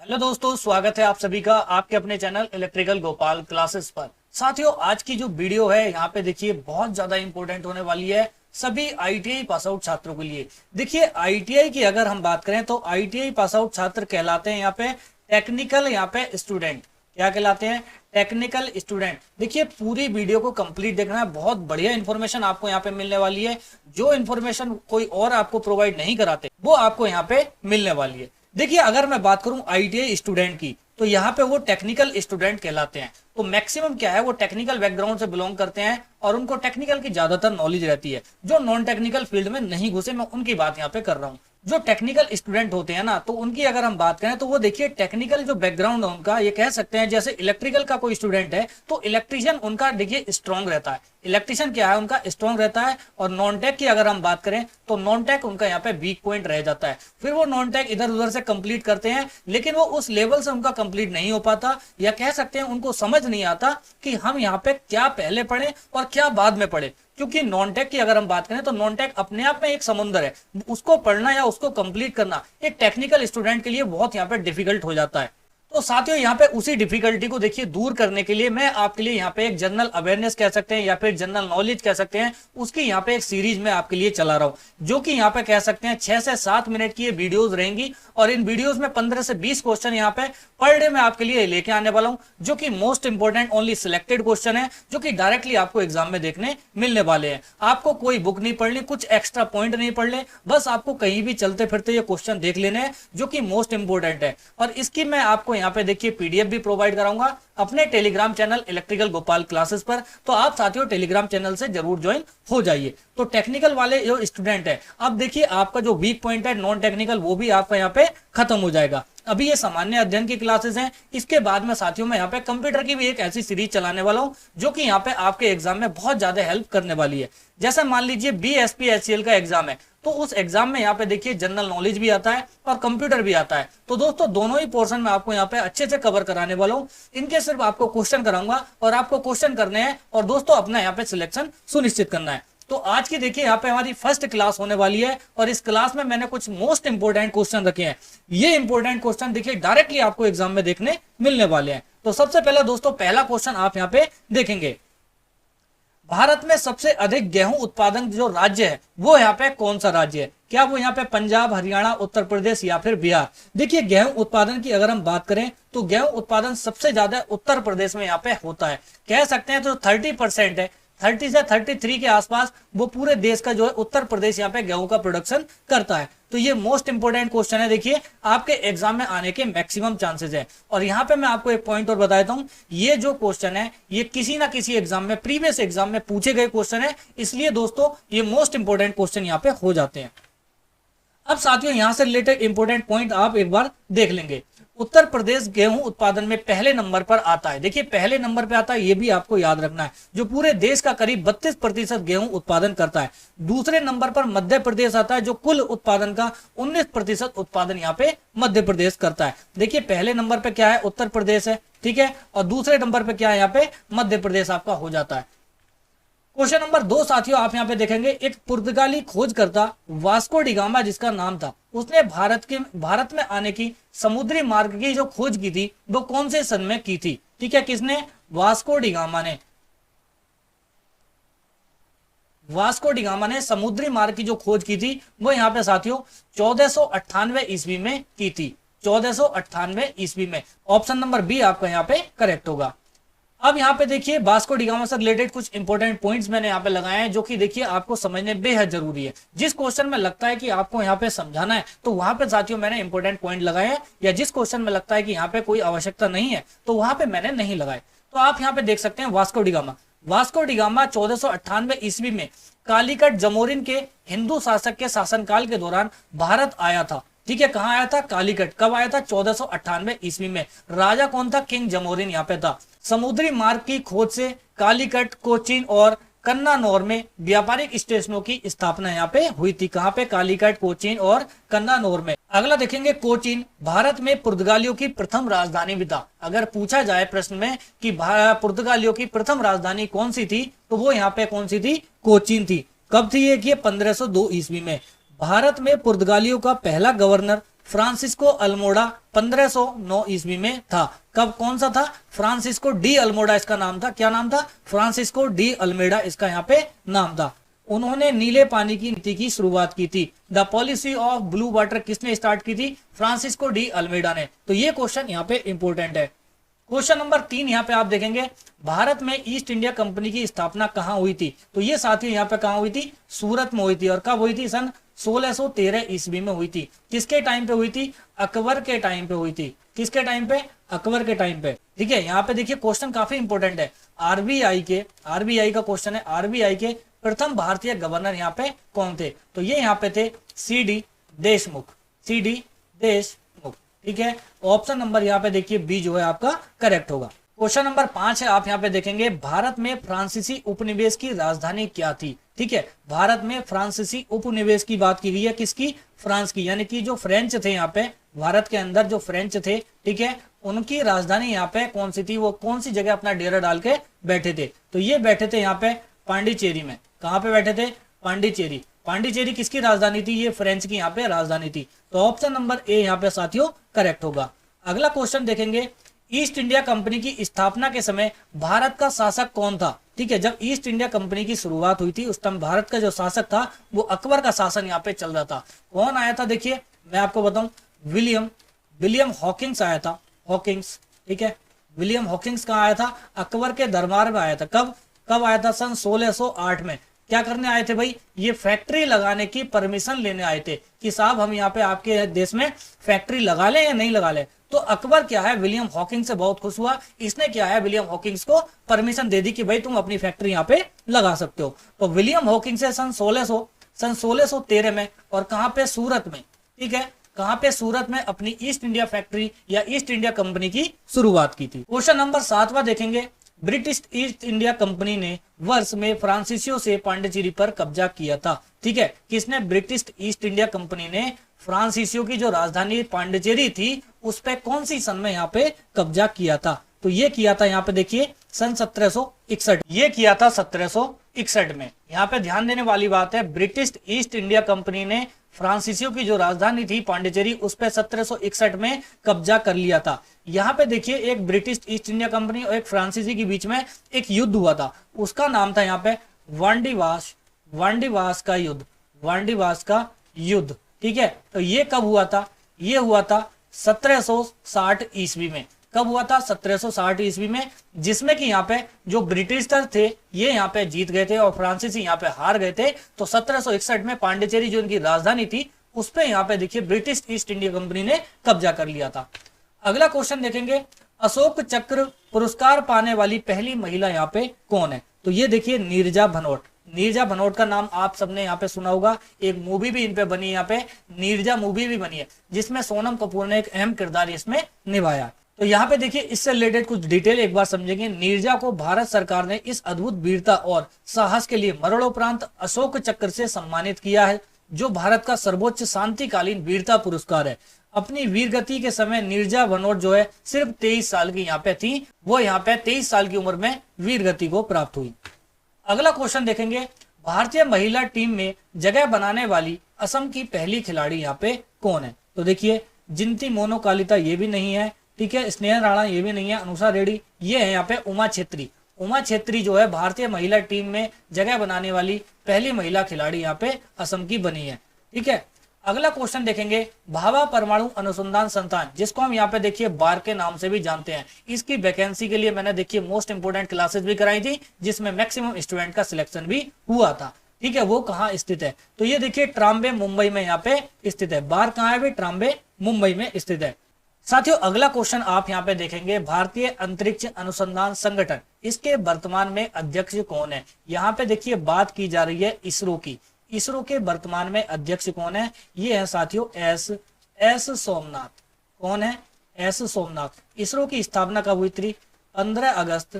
Hello दोस्तों, स्वागत है आप सभी का आपके अपने चैनल इलेक्ट्रिकल गोपाल क्लासेस पर। साथियों, आज की जो वीडियो है यहाँ पे देखिए बहुत ज्यादा इंपॉर्टेंट होने वाली है सभी आईटीआई पास आउट छात्रों के लिए। देखिए आईटीआई की अगर हम बात करें तो आईटीआई पास आउट छात्र कहलाते हैं यहाँ पे टेक्निकल यहाँ पे स्टूडेंट। क्या कहलाते हैं? Technical student. देखिए पूरी वीडियो को कंप्लीट देखना है, बहुत बढ़िया इंफॉर्मेशन आपको यहाँ पे मिलने वाली है। जो इंफॉर्मेशन कोई और आपको प्रोवाइड नहीं कराते वो आपको यहाँ पे मिलने वाली है। देखिए अगर मैं बात करूं आईटीआई स्टूडेंट की तो यहाँ पे वो टेक्निकल स्टूडेंट कहलाते हैं। तो मैक्सिमम क्या है, वो टेक्निकल बैकग्राउंड से बिलोंग करते हैं और उनको टेक्निकल की ज्यादातर नॉलेज रहती है। जो नॉन टेक्निकल फील्ड में नहीं घुसे, मैं उनकी बात यहाँ पे कर रहा हूँ। जो टेक्निकल स्टूडेंट होते हैं ना, तो उनकी अगर हम बात करें तो वो देखिए टेक्निकल जो बैकग्राउंड है उनका, ये कह सकते हैं जैसे इलेक्ट्रिकल का कोई स्टूडेंट है तो इलेक्ट्रिशियन उनका देखिए स्ट्रांग रहता है। इलेक्ट्रिशियन क्या है, उनका स्ट्रांग रहता है। और नॉन टेक की अगर हम बात करें तो नॉन टेक उनका यहाँ पे वीक पॉइंट रह जाता है। फिर वो नॉन टेक इधर उधर से कंप्लीट करते हैं लेकिन वो उस लेवल से उनका कंप्लीट नहीं हो पाता, या कह सकते हैं उनको समझ नहीं आता कि हम यहाँ पे क्या पहले पढ़े और क्या बाद में पढ़े। क्योंकि नॉन टेक की अगर हम बात करें तो नॉन टेक अपने आप में एक समुंदर है, उसको पढ़ना या उसको कंप्लीट करना एक टेक्निकल स्टूडेंट के लिए बहुत यहाँ पे डिफिकल्ट हो जाता है। तो साथियों यहाँ पे उसी डिफिकल्टी को देखिए दूर करने के लिए मैं आपके लिए यहाँ पे एक जनरल अवेयरनेस कह सकते हैं या फिर जनरल नॉलेज कह सकते हैं, उसकी यहाँ पे एक सीरीज में आपके लिए चला रहा हूँ, जो कि यहाँ पे कह सकते हैं 6 से 7 मिनट की ये वीडियोस रहेंगी। और इन वीडियोस में 15 से 20 क्वेश्चन यहाँ पे पर डे में आपके लिए लेके आने वाला हूँ, जो कि most important only selected question है, जो कि डायरेक्टली आपको एग्जाम में देखने मिलने वाले हैं। आपको कोई बुक नहीं पढ़नी, कुछ एक्स्ट्रा पॉइंट नहीं पढ़ने, बस आपको कहीं भी चलते फिरते ये क्वेश्चन देख लेने हैं, जो कि मोस्ट इंपोर्टेंट है। और इसकी मैं आपको यहाँ पे देखिए पीडीएफ भी प्रोवाइड कराऊंगा अपने Telegram channel electrical Gopal classes पर। तो आप साथियों टेलीग्राम चैनल से जरूर ज्वाइन हो जाइए। तो टेक्निकल वाले जो स्टूडेंट है, अब देखिए आपका जो वीक पॉइंट है नॉन टेक्निकल, वो भी आपका यहाँ पे खत्म हो जाएगा। अभी ये सामान्य अध्ययन की क्लासेस हैं, इसके बाद में साथियों मैं यहाँ पे कंप्यूटर की भी एक ऐसी सीरीज चलाने वाला हूँ जो कि यहाँ पे आपके एग्जाम में बहुत ज्यादा हेल्प करने वाली है। जैसे मान लीजिए BSPHCL का एग्जाम है, तो उस एग्जाम में यहाँ पे देखिए जनरल नॉलेज भी आता है और कंप्यूटर भी आता है। तो दोस्तों दोनों ही पोर्शन में आपको यहाँ पे अच्छे से कवर कराने वाला हूँ। इनके सिर्फ आपको क्वेश्चन कराऊंगा और आपको क्वेश्चन करने हैं और दोस्तों अपना यहाँ पे सिलेक्शन सुनिश्चित करना है। तो आज की देखिए यहाँ पे हमारी फर्स्ट क्लास होने वाली है और इस क्लास में मैंने कुछ मोस्ट इंपोर्टेंट क्वेश्चन रखे हैं। ये इंपोर्टेंट क्वेश्चन देखिए डायरेक्टली आपको एग्जाम में देखने मिलने वाले हैं। तो सबसे पहले दोस्तों पहला क्वेश्चन आप यहाँ पे देखेंगे, भारत में सबसे अधिक गेहूं उत्पादन जो राज्य है वो यहाँ पे कौन सा राज्य है? क्या वो यहाँ पे पंजाब, हरियाणा, उत्तर प्रदेश या फिर बिहार? देखिए गेहूं उत्पादन की अगर हम बात करें तो गेहूं उत्पादन सबसे ज्यादा उत्तर प्रदेश में यहाँ पे होता है। कह सकते हैं तो 30% है, 30 से 33 के आसपास वो पूरे देश का जो है उत्तर प्रदेश यहाँ पे गेहूं का प्रोडक्शन करता है। तो ये मोस्ट इंपोर्टेंट क्वेश्चन है, देखिए आपके एग्जाम में आने के मैक्सिमम चांसेस है। और यहाँ पे मैं आपको एक पॉइंट और बता देता हूँ, ये जो क्वेश्चन है ये किसी ना किसी एग्जाम में, प्रीवियस एग्जाम में पूछे गए क्वेश्चन है, इसलिए दोस्तों ये मोस्ट इंपोर्टेंट क्वेश्चन यहाँ पे हो जाते हैं। अब साथियों यहाँ से रिलेटेड इंपोर्टेंट पॉइंट आप एक बार देख लेंगे। उत्तर प्रदेश गेहूं उत्पादन में पहले नंबर पर आता है। देखिए पहले नंबर पे आता है, ये भी आपको याद रखना है, जो पूरे देश का करीब 32% गेहूं उत्पादन करता है। दूसरे नंबर पर मध्य प्रदेश आता है, जो कुल उत्पादन का 19% उत्पादन यहाँ पे मध्य प्रदेश करता है। देखिए पहले नंबर पे क्या है, उत्तर प्रदेश है, ठीक है, और दूसरे नंबर पे क्या है, यहाँ पे मध्य प्रदेश आपका हो जाता है। क्वेश्चन नंबर 2 साथियों आप यहाँ पे देखेंगे, एक पुर्तगाली खोजकर्ता वास्को डिगामा जिसका नाम था, उसने भारत में आने की समुद्री मार्ग की जो खोज की थी वो कौन से सन में की थी? ठीक है, किसने? वास्को डिगामा ने समुद्री मार्ग की जो खोज की थी वो यहाँ पे साथियों 1498 ईस्वी में की थी। 1498 ईस्वी में। ऑप्शन नंबर बी आपका यहाँ पे करेक्ट होगा। अब यहाँ पे देखिए वास्को डिगामा से रिलेटेड कुछ इंपॉर्टेंट पॉइंट्स मैंने यहाँ पे लगाए हैं, जो कि देखिए आपको समझने बेहद जरूरी है। जिस क्वेश्चन में लगता है कि आपको यहाँ पे समझाना है तो वहां पे साथियों मैंने इंपॉर्टेंट पॉइंट लगाए हैं, या जिस क्वेश्चन में लगता है कि यहाँ पे कोई आवश्यकता नहीं है तो वहां पे मैंने नहीं लगाए। तो आप यहाँ पे देख सकते हैं वास्को डिगामा 1498 ईस्वी में कालीकट जमोरिन के हिंदू शासक के शासनकाल के दौरान भारत आया था। ठीक है, कहाँ आया था? कालीकट। कब आया था? 1498 ईस्वी में। राजा कौन था? किंग जमोरिन यहाँ पे था। समुद्री मार्ग की खोज से कालीकट, कोचीन और कन्नानौर में व्यापारिक स्टेशनों की स्थापना यहाँ पे हुई थी। कहाँ पे? कालीकट, कोचीन और कन्नानौर में। अगला देखेंगे, कोचीन भारत में पुर्तगालियों की प्रथम राजधानी भी था। अगर पूछा जाए प्रश्न में कि पुर्तगालियों की प्रथम राजधानी कौन सी थी तो वो यहाँ पे कौन सी थी? कोचीन थी। कब थी ये? 1502 ईस्वी में। भारत में पुर्तगालियों का पहला गवर्नर फ्रांसिस्को अल्मोड़ा 1509 ईस्वी में था। कब, कौन सा था? फ्रांसिस्को डी अल्मोड़ा इसका नाम था। क्या नाम था? फ्रांसिस्को डी अल्मेडा इसका यहाँ पे नाम था। उन्होंने नीले पानी की नीति की शुरुआत की थी। The policy of blue water किसने स्टार्ट की थी? फ्रांसिस्को डी अल्मेडा ने। तो ये क्वेश्चन यहाँ पे इंपॉर्टेंट है। क्वेश्चन नंबर 3 यहाँ पे आप देखेंगे, भारत में ईस्ट इंडिया कंपनी की स्थापना कहाँ हुई थी? तो ये साथियों यहाँ पे कहाँ हुई थी? सूरत में हुई थी। और कब हुई थी? सन 1613 ईस्वी में हुई थी। किसके टाइम पे हुई थी? अकबर के टाइम पे हुई थी। किसके टाइम पे? अकबर के टाइम पे। ठीक है, यहाँ पे देखिए क्वेश्चन काफी इंपॉर्टेंट है। आरबीआई का क्वेश्चन है, आरबीआई के प्रथम भारतीय गवर्नर यहाँ पे कौन थे? तो ये यहाँ पे थे सी.डी. देशमुख। सी.डी. देशमुख। ठीक है, ऑप्शन नंबर यहाँ पे देखिए बी जो है आपका करेक्ट होगा। क्वेश्चन नंबर 5 है, आप यहाँ पे देखेंगे, भारत में फ्रांसीसी उपनिवेश की राजधानी क्या थी? ठीक है, भारत में फ्रांसीसी उपनिवेश की बात की गई है। किसकी? फ्रांस की। यानी कि जो फ्रेंच थे यहाँ पे, भारत के अंदर जो फ्रेंच थे, ठीक है, उनकी राजधानी यहाँ पे कौन सी थी? वो कौन सी जगह अपना डेरा डाल के बैठे थे? तो ये बैठे थे यहाँ पे पांडिचेरी में। कहाँ पे बैठे थे? पांडिचेरी। पांडिचेरी किसकी राजधानी थी? ये फ्रेंच की यहाँ पे राजधानी थी। तो ऑप्शन नंबर ए यहाँ पे साथियों करेक्ट होगा। अगला क्वेश्चन देखेंगे, ईस्ट इंडिया कंपनी की स्थापना के समय भारत का शासक कौन था? ठीक है, जब ईस्ट इंडिया कंपनी की शुरुआत हुई थी उस टाइम भारत का जो शासक था वो अकबर का शासन यहाँ पे चल रहा था। कौन आया था? देखिए मैं आपको बताऊं, विलियम हॉकिंग्स आया था। हॉकिंग्स। ठीक है, विलियम हॉकिंग्स कहाँ आया था? अकबर के दरबार में आया था। कब आया था? सन 1608 में। क्या करने आए थे भाई? ये फैक्ट्री लगाने की परमिशन लेने आए थे कि साहब हम यहाँ पे आपके देश में फैक्ट्री लगा लें या नहीं लगा लें। तो अकबर क्या है, विलियम हॉकिंग्स से बहुत खुश हुआ। इसने क्या है, विलियम हॉकिंग्स को परमिशन दे दी कि भाई तुम अपनी फैक्ट्री यहाँ पे लगा सकते हो। तो विलियम हॉकिंग्स से सन 1613 में, और कहाँ पे? सूरत में। ठीक है, कहाँ पे? सूरत में अपनी ईस्ट इंडिया फैक्ट्री या ईस्ट इंडिया कंपनी की शुरुआत की थी। क्वेश्चन नंबर 7वां देखेंगे, ब्रिटिश ईस्ट इंडिया कंपनी ने वर्ष में फ्रांसीसियों से पांडिचेरी पर कब्जा किया था। ठीक है, किसने? ब्रिटिश ईस्ट इंडिया कंपनी ने फ्रांसीसियों की जो राजधानी पांडिचेरी थी उस पे कौन सी सन में यहाँ पे कब्जा किया था? तो ये किया था यहाँ पे देखिए सन 1761। ये किया था 1761 में। यहाँ पे ध्यान देने वाली बात है, ब्रिटिश ईस्ट इंडिया कंपनी ने फ्रांसीसियों की जो राजधानी थी पांडिचेरी उस पे 1761 में कब्जा कर लिया था। यहाँ पे देखिए एक ब्रिटिश ईस्ट इंडिया कंपनी और एक फ्रांसीसी के बीच में एक युद्ध हुआ था। उसका नाम था यहाँ पे वांडीवास का युद्ध। ठीक है, तो ये कब हुआ था? ये हुआ था 1760 ईस्वी में। कब हुआ था? 1760 ईस्वी में, जिसमें कि यहाँ पे जो ब्रिटिशर थे ये यहाँ पे जीत गए थे और फ्रांसीसी यहाँ पे हार गए थे। तो 1761 में पांडिचेरी जो इनकी राजधानी थी उस पे यहाँ पे देखिए ब्रिटिश ईस्ट इंडिया कंपनी ने कब्जा कर लिया था। अगला क्वेश्चन देखेंगे, अशोक चक्र पुरस्कार पाने वाली पहली महिला यहाँ पे कौन है? तो ये देखिए नीरजा भनोट। नीरजा भनोट का नाम आप सबने यहाँ पे सुना होगा। एक मूवी भी इन पे बनी है, यहाँ पे नीरजा मूवी भी बनी है जिसमें सोनम कपूर ने एक अहम किरदार इसमें निभाया। तो यहाँ पे देखिए इससे रिलेटेड कुछ डिटेल एक बार समझेंगे। नीरजा को भारत सरकार ने इस अद्भुत वीरता और साहस के लिए मरणोपरांत अशोक चक्र से सम्मानित किया है, जो भारत का सर्वोच्च शांतिकालीन वीरता पुरस्कार है। अपनी वीरगति के समय नीरजा भनोट जो है सिर्फ 23 साल की यहाँ पे थी। वो यहाँ पे 23 साल की उम्र में वीरगति को प्राप्त हुई। अगला क्वेश्चन देखेंगे, भारतीय महिला टीम में जगह बनाने वाली असम की पहली खिलाड़ी यहाँ पे कौन है? तो देखिए जिंती मोनो कालिता ये भी नहीं है। ठीक है, स्नेहा राणा ये भी नहीं है। अनुषा रेड्डी ये है यहाँ पे। उमा छेत्री। उमा छेत्री जो है भारतीय महिला टीम में जगह बनाने वाली पहली महिला खिलाड़ी यहाँ पे असम की बनी है। ठीक है, अगला क्वेश्चन देखेंगे, भाभा परमाणु अनुसंधान संस्थान जिसको हम यहाँ पे देखिए बार के नाम से भी जानते हैं, इसकी वैकेंसी के लिए मैंने देखिए मोस्ट इंपोर्टेंट क्लासेस भी कराई थी जिसमें मैक्सिमम स्टूडेंट का सिलेक्शन भी हुआ था। ठीक है, वो कहाँ स्थित है? तो ये देखिए ट्राम्बे मुंबई में यहाँ पे स्थित है। बार कहाँ है? ट्राम्बे मुंबई में स्थित है। साथियों अगला क्वेश्चन आप यहाँ पे देखेंगे, भारतीय अंतरिक्ष अनुसंधान संगठन इसके वर्तमान में अध्यक्ष कौन है? यहाँ पे देखिए बात की जा रही है इसरो की। इसरो के वर्तमान में अध्यक्ष कौन है? ये है साथियों एस सोमनाथ। कौन है? एस सोमनाथ। इसरो की स्थापना कब हुई थी? 15 अगस्त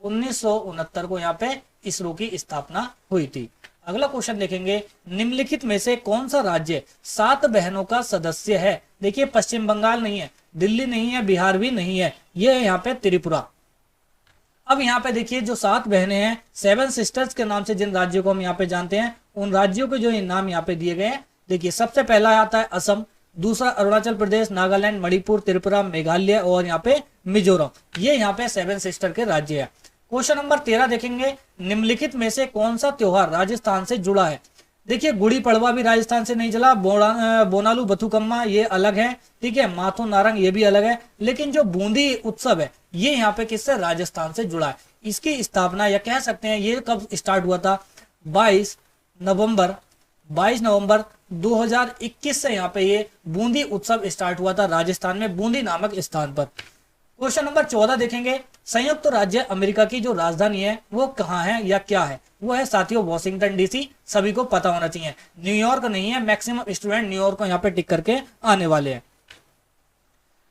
1969 को यहाँ पे इसरो की स्थापना हुई थी। अगला क्वेश्चन देखेंगे, निम्नलिखित में से कौन सा राज्य 7 बहनों का सदस्य है? देखिए पश्चिम बंगाल नहीं है, दिल्ली नहीं है, बिहार भी नहीं है, ये है यहाँ पे त्रिपुरा। अब यहाँ पे देखिए जो 7 बहनें हैं, 7 सिस्टर्स के नाम से जिन राज्यों को हम यहाँ पे जानते हैं, उन राज्यों के जो नाम यहाँ पे दिए गए हैं, देखिए सबसे पहला आता है असम, दूसरा अरुणाचल प्रदेश, नागालैंड, मणिपुर, त्रिपुरा, मेघालय और यहाँ पे मिजोरम। ये यहाँ पे 7 सिस्टर के राज्य है। क्वेश्चन नंबर 13 देखेंगे, निम्नलिखित में से कौन सा त्योहार राजस्थान से जुड़ा है? देखिए गुड़ी पड़वा भी राजस्थान से नहीं चला, बोनालू बथुकम्मा ये अलग है, ठीक है, माथो नारंग ये भी अलग है, लेकिन जो बूंदी उत्सव है ये यहाँ पे किससे, राजस्थान से जुड़ा है। इसकी स्थापना या कह सकते हैं ये कब स्टार्ट हुआ था, 22 नवंबर 2021 से यहाँ पे ये बूंदी उत्सव स्टार्ट हुआ था राजस्थान में, बूंदी नामक स्थान पर। क्वेश्चन नंबर 14 देखेंगे, संयुक्त राज्य अमेरिका की जो राजधानी है वो कहाँ है या क्या है? वो है साथियों वॉशिंगटन डीसी, सभी को पता होना चाहिए। न्यूयॉर्क नहीं है, मैक्सिमम स्टूडेंट न्यूयॉर्क को यहाँ पे टिक करके आने वाले हैं।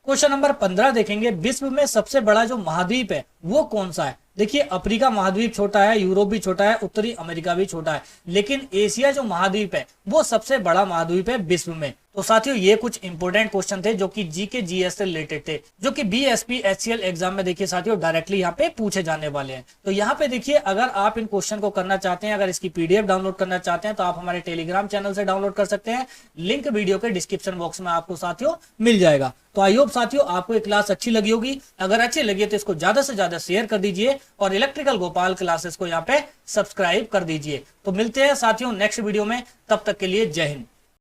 क्वेश्चन नंबर 15 देखेंगे, विश्व में सबसे बड़ा जो महाद्वीप है वो कौन सा है? देखिए अफ्रीका महाद्वीप छोटा है, यूरोप भी छोटा है, उत्तरी अमेरिका भी छोटा है, लेकिन एशिया जो महाद्वीप है वो सबसे बड़ा महाद्वीप है विश्व में। तो साथियों ये कुछ इंपोर्टेंट क्वेश्चन थे जो कि जीके जीएस से रिलेटेड थे, जो कि बीएसपी एचसीएल एग्जाम में देखिए साथियों डायरेक्टली यहाँ पे पूछे जाने वाले हैं। तो यहाँ पे देखिए अगर आप इन क्वेश्चन को करना चाहते हैं, अगर इसकी पीडीएफ डाउनलोड करना चाहते हैं तो आप हमारे टेलीग्राम चैनल से डाउनलोड कर सकते हैं, लिंक वीडियो के डिस्क्रिप्शन बॉक्स में आपको साथियों मिल जाएगा। तो आई होप साथियों आपको ये क्लास अच्छी लगी होगी, अगर अच्छी लगी तो इसको ज्यादा से ज्यादा शेयर कर दीजिए और इलेक्ट्रिकल गोपाल क्लासेस को यहाँ पे सब्सक्राइब कर दीजिए। तो मिलते हैं साथियों नेक्स्ट वीडियो में, तब तक के लिए जय हिंद।